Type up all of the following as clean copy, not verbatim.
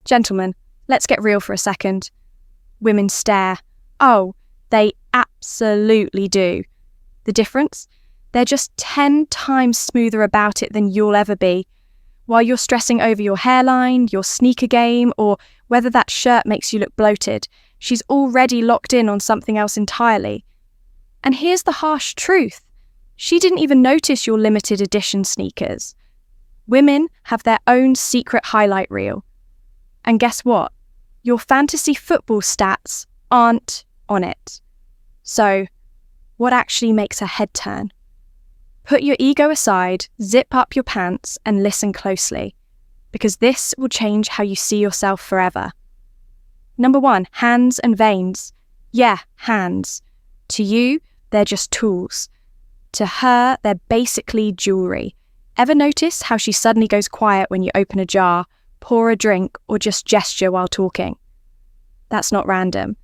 Gentlemen, let's get real for a second. Women stare. Oh, they absolutely do. The difference? They're just 10 times smoother about it than you'll ever be. While you're stressing over your hairline, your sneaker game, or whether that shirt makes you look bloated, she's already locked in on something else entirely. And here's the harsh truth. She didn't even notice your limited edition sneakers. Women have their own secret highlight reel. And guess what? Your fantasy football stats aren't on it. So, what actually makes a head turn? Put your ego aside, zip up your pants, and listen closely, because this will change how you see yourself forever. Number 1, hands and veins. Yeah, hands. To you, they're just tools. To her, they're basically jewelry. Ever notice how she suddenly goes quiet when you open a jar, pour a drink, or just gesture while talking? That's not random.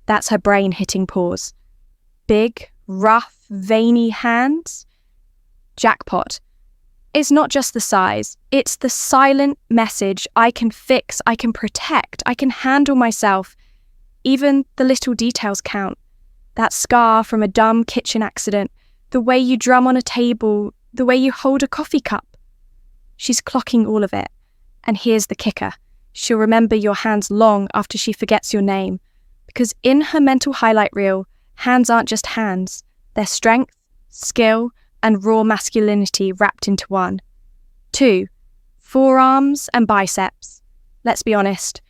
That's her brain hitting pause. Big, rough, veiny hands? Jackpot. It's not just the size, it's the silent message: I can fix, I can protect, I can handle myself. Even the little details count. That scar from a dumb kitchen accident, the way you drum on a table, the way you hold a coffee cup. She's clocking all of it. And here's the kicker. She'll remember your hands long after she forgets your name. Because in her mental highlight reel, hands aren't just hands. They're strength, skill, and raw masculinity wrapped into one. 2, forearms and biceps. Let's be honest.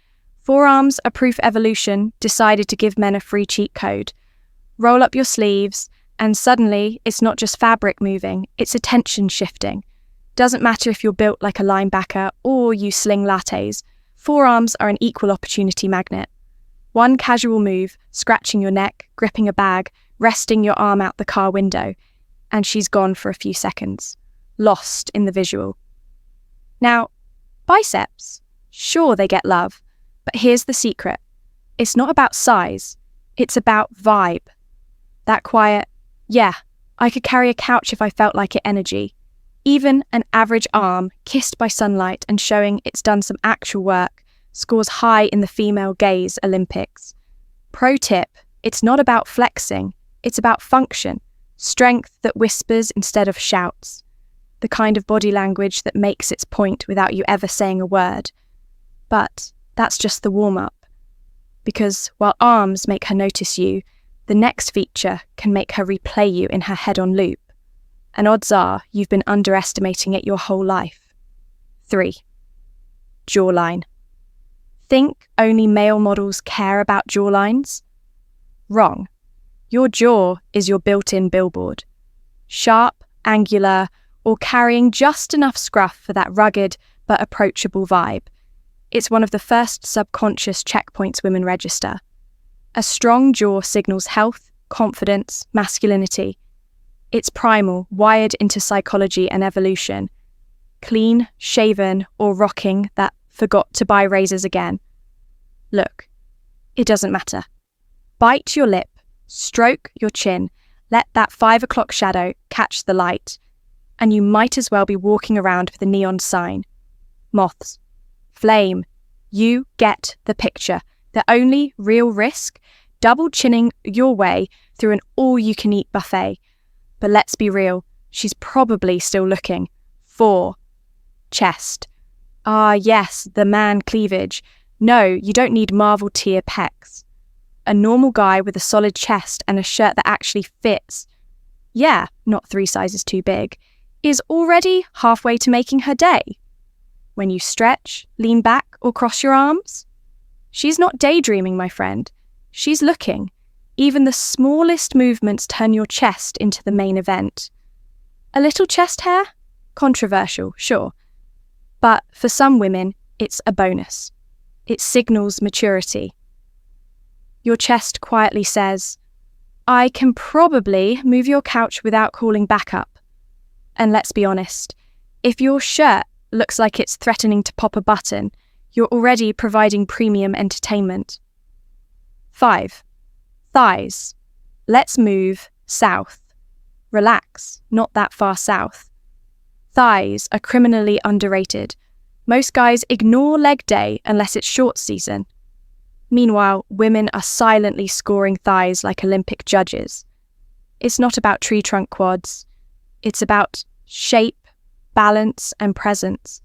Forearms are proof evolution decided to give men a free cheat code. Roll up your sleeves, and suddenly it's not just fabric moving, it's attention shifting. Doesn't matter if you're built like a linebacker or you sling lattes, forearms are an equal opportunity magnet. One casual move, scratching your neck, gripping a bag, resting your arm out the car window, and she's gone for a few seconds, lost in the visual. Now, biceps, sure they get love, but here's the secret. It's not about size, it's about vibe. That quiet, yeah, I could carry a couch if I felt like it energy. Even an average arm, kissed by sunlight and showing it's done some actual work, scores high in the female gaze Olympics. Pro tip, it's not about flexing, it's about function. Strength that whispers instead of shouts. The kind of body language that makes its point without you ever saying a word. But that's just the warm-up. Because while arms make her notice you, the next feature can make her replay you in her head on loop. And odds are you've been underestimating it your whole life. 3, jawline. Think only male models care about jawlines? Wrong. Your jaw is your built-in billboard. Sharp, angular, or carrying just enough scruff for that rugged but approachable vibe. It's one of the first subconscious checkpoints women register. A strong jaw signals health, confidence, masculinity. It's primal, wired into psychology and evolution. Clean, shaven, or rocking that forgot to buy razors again. Look, it doesn't matter. Bite your lip, stroke your chin, let that 5 o'clock shadow catch the light, and you might as well be walking around with a neon sign. Moths. Flame. You get the picture. The only real risk? Double chinning your way through an all-you-can-eat buffet. But let's be real, she's probably still looking. 4. Chest. Ah, yes, the man cleavage. No, you don't need Marvel tier pecs. A normal guy with a solid chest and a shirt that actually fits, yeah, not 3 sizes too big, is already halfway to making her day. When you stretch, lean back, or cross your arms, she's not daydreaming, my friend. She's looking. Even the smallest movements turn your chest into the main event. A little chest hair? Controversial, sure. But for some women, it's a bonus. It signals maturity. Your chest quietly says, I can probably move your couch without calling backup. And let's be honest, if your shirt looks like it's threatening to pop a button, you're already providing premium entertainment. 5. Thighs. Let's move south. Relax, not that far south. Thighs are criminally underrated. Most guys ignore leg day unless it's short season. Meanwhile, women are silently scoring thighs like Olympic judges. It's not about tree trunk quads. It's about shape, balance, and presence.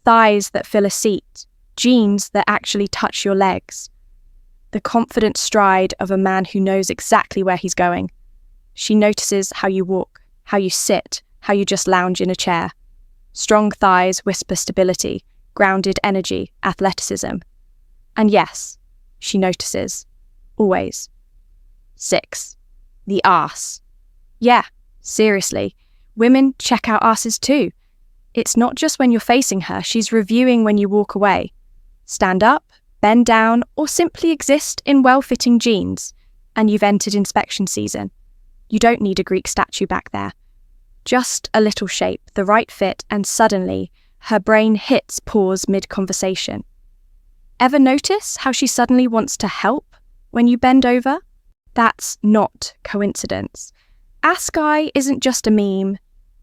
Thighs that fill a seat, jeans that actually touch your legs. The confident stride of a man who knows exactly where he's going. She notices how you walk, how you sit, how you just lounge in a chair. Strong thighs whisper stability, grounded energy, athleticism. And yes, she notices. Always. 6. The arse. Yeah, seriously. Women check out arses too. It's not just when you're facing her, she's reviewing when you walk away. Stand up, bend down, or simply exist in well-fitting jeans, and you've entered inspection season. You don't need a Greek statue back there. Just a little shape, the right fit, and suddenly, her brain hits pause mid-conversation. Ever notice how she suddenly wants to help when you bend over? That's not coincidence. Ass guy isn't just a meme,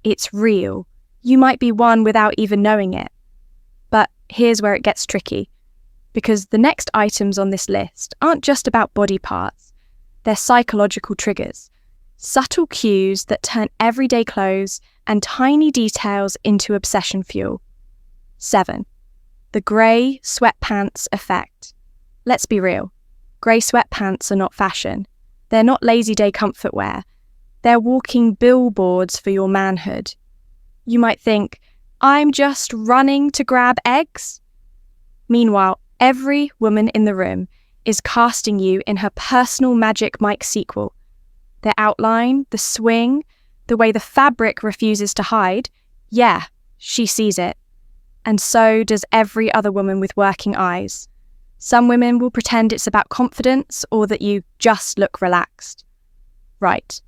it's real. You might be one without even knowing it. But here's where it gets tricky, because the next items on this list aren't just about body parts, they're psychological triggers, subtle cues that turn everyday clothes and tiny details into obsession fuel. 7. The grey sweatpants effect. Let's be real, grey sweatpants are not fashion. They're not lazy day comfort wear. They're walking billboards for your manhood. You might think, I'm just running to grab eggs. Meanwhile, every woman in the room is casting you in her personal Magic Mike sequel. The outline, the swing, the way the fabric refuses to hide, yeah, she sees it. And so does every other woman with working eyes. Some women will pretend it's about confidence or that you just look relaxed. Right,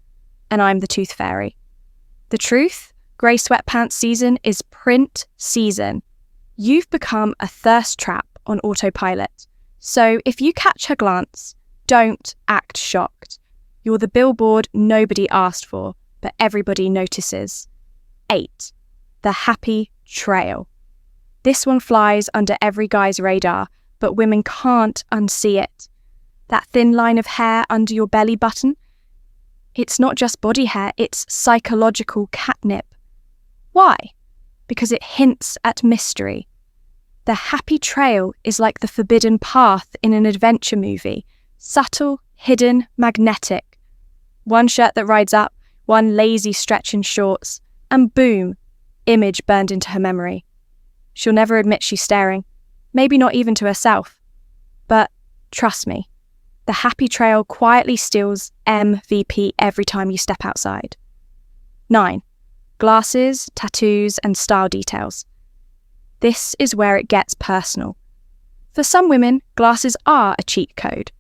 and I'm the tooth fairy. The truth? Grey sweatpants season is print season. You've become a thirst trap on autopilot. So if you catch her glance, don't act shocked. You're the billboard nobody asked for, but everybody notices. 8. The happy trail. This one flies under every guy's radar, but women can't unsee it. That thin line of hair under your belly button? It's not just body hair, it's psychological catnip. Why? Because it hints at mystery. The happy trail is like the forbidden path in an adventure movie. Subtle, hidden, magnetic. One shirt that rides up, one lazy stretch in shorts, and boom, image burned into her memory. She'll never admit she's staring, maybe not even to herself. But trust me, the happy trail quietly steals MVP every time you step outside. 9. Glasses, tattoos, and style details. This is where it gets personal. For some women, glasses are a cheat code.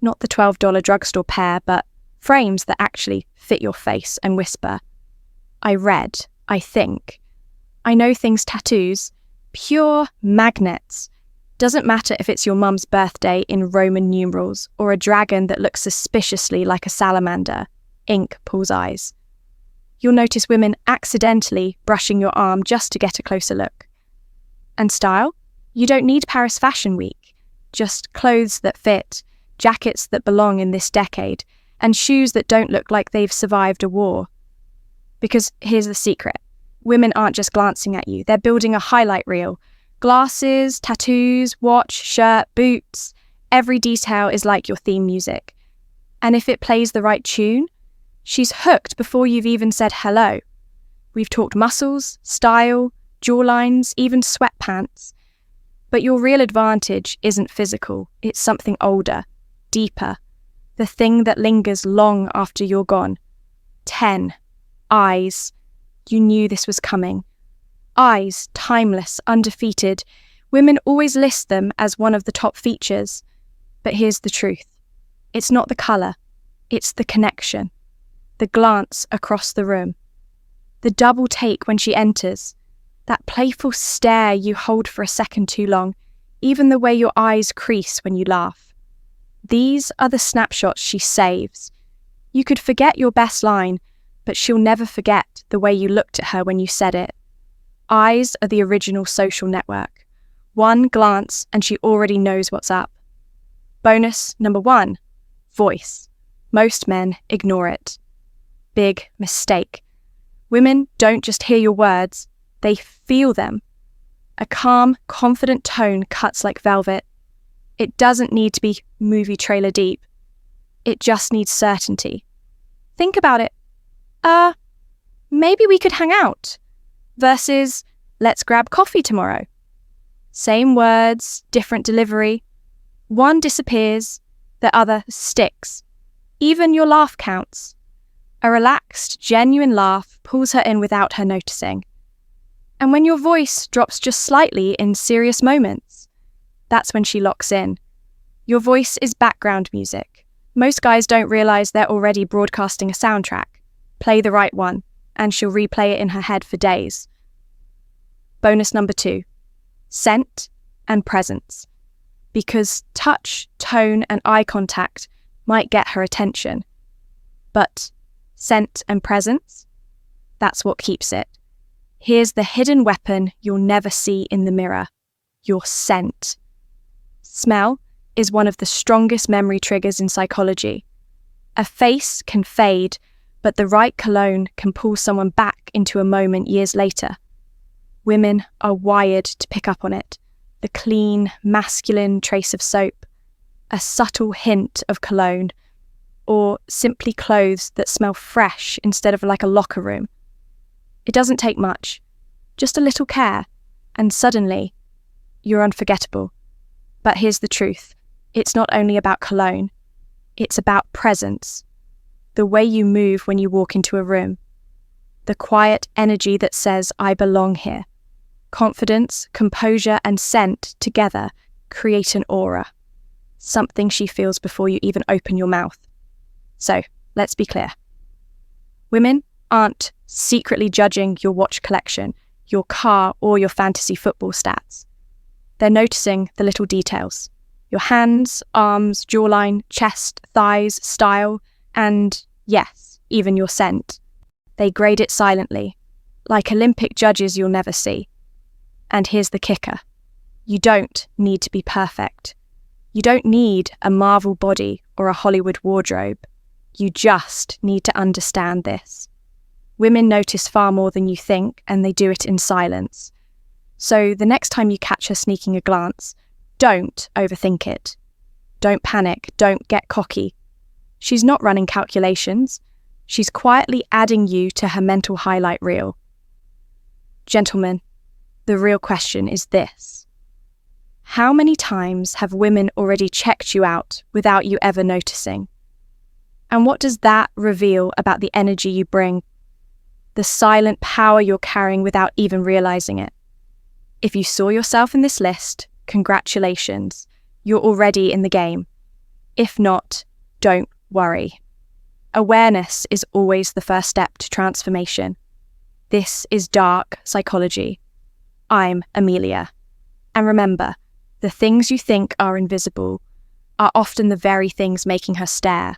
Not the $12 drugstore pair, but frames that actually fit your face and whisper, I read, I think. I know things tattoos. Pure magnets. Doesn't matter if it's your mum's birthday in Roman numerals or a dragon that looks suspiciously like a salamander. Ink pulls eyes. You'll notice women accidentally brushing your arm just to get a closer look. And style? You don't need Paris Fashion Week. Just clothes that fit, jackets that belong in this decade, and shoes that don't look like they've survived a war. Because here's the secret. Women aren't just glancing at you, they're building a highlight reel. Glasses, tattoos, watch, shirt, boots. Every detail is like your theme music. And if it plays the right tune, she's hooked before you've even said hello. We've talked muscles, style, jawlines, even sweatpants. But your real advantage isn't physical, it's something older, deeper. The thing that lingers long after you're gone. 10. Eyes. You knew this was coming. Eyes, timeless, undefeated. Women always list them as one of the top features. But here's the truth. It's not the colour. It's the connection. The glance across the room. The double take when she enters. That playful stare you hold for a second too long. Even the way your eyes crease when you laugh. These are the snapshots she saves. You could forget your best line, but she'll never forget the way you looked at her when you said it. Eyes are the original social network. One glance and she already knows what's up. Bonus number 1, voice. Most men ignore it. Big mistake. Women don't just hear your words, they feel them. A calm, confident tone cuts like velvet. It doesn't need to be movie trailer deep. It just needs certainty. Think about it. Maybe we could hang out. Versus, let's grab coffee tomorrow. Same words, different delivery. One disappears, the other sticks. Even your laugh counts. A relaxed, genuine laugh pulls her in without her noticing. And when your voice drops just slightly in serious moments, that's when she locks in. Your voice is background music. Most guys don't realize they're already broadcasting a soundtrack. Play the right one, and she'll replay it in her head for days. Bonus number 2, scent and presence. Because touch, tone, and eye contact might get her attention. But scent and presence, that's what keeps it. Here's the hidden weapon you'll never see in the mirror: your scent. Smell is one of the strongest memory triggers in psychology. A face can fade, but the right cologne can pull someone back into a moment years later. Women are wired to pick up on it. The clean, masculine trace of soap, a subtle hint of cologne, or simply clothes that smell fresh instead of like a locker room. It doesn't take much, just a little care, and suddenly, you're unforgettable. But here's the truth. It's not only about cologne, it's about presence. The way you move when you walk into a room. The quiet energy that says, I belong here. Confidence, composure, and scent together create an aura. Something she feels before you even open your mouth. So, let's be clear. Women aren't secretly judging your watch collection, your car, or your fantasy football stats. They're noticing the little details. Your hands, arms, jawline, chest, thighs, style, and, yes, even your scent. They grade it silently, like Olympic judges you'll never see. And here's the kicker. You don't need to be perfect. You don't need a Marvel body or a Hollywood wardrobe. You just need to understand this. Women notice far more than you think, and they do it in silence. So the next time you catch her sneaking a glance, don't overthink it. Don't panic, don't get cocky. She's not running calculations. She's quietly adding you to her mental highlight reel. Gentlemen, the real question is this. How many times have women already checked you out without you ever noticing? And what does that reveal about the energy you bring? The silent power you're carrying without even realizing it. If you saw yourself in this list, congratulations, you're already in the game. If not, don't worry. Awareness is always the first step to transformation. This is dark psychology. I'm Amelia. And remember, the things you think are invisible are often the very things making her stare.